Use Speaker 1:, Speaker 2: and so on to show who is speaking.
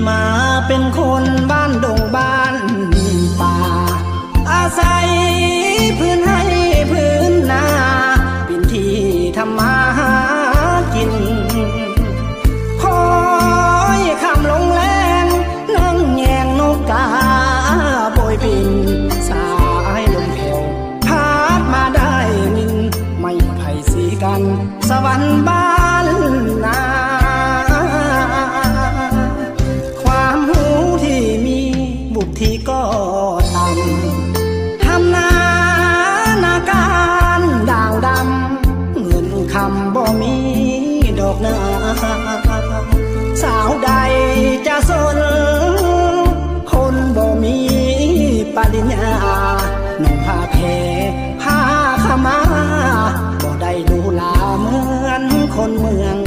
Speaker 1: มาเป็นคนบ้านดงบ้านป่าอาศัยพื้นให้พื้นนาเป็นที่ทำมาหากินคอยคำลงแรงนั่งแยงนกกาโบยบินสายลมแผ่วพัดมาได้นินไม่ไผ่สีกันสวรรค์บ้านนาความหูที่มีบุตรที่ก็ต่ำทำนาการด่างดำเงินคำบ่มีดอกนาสาวใดจะสนคนบ่มีปริญญาหนุ่มผ้าแพรผ้าขาวมาบ่ได้ดูลาเหมือนคนเมือง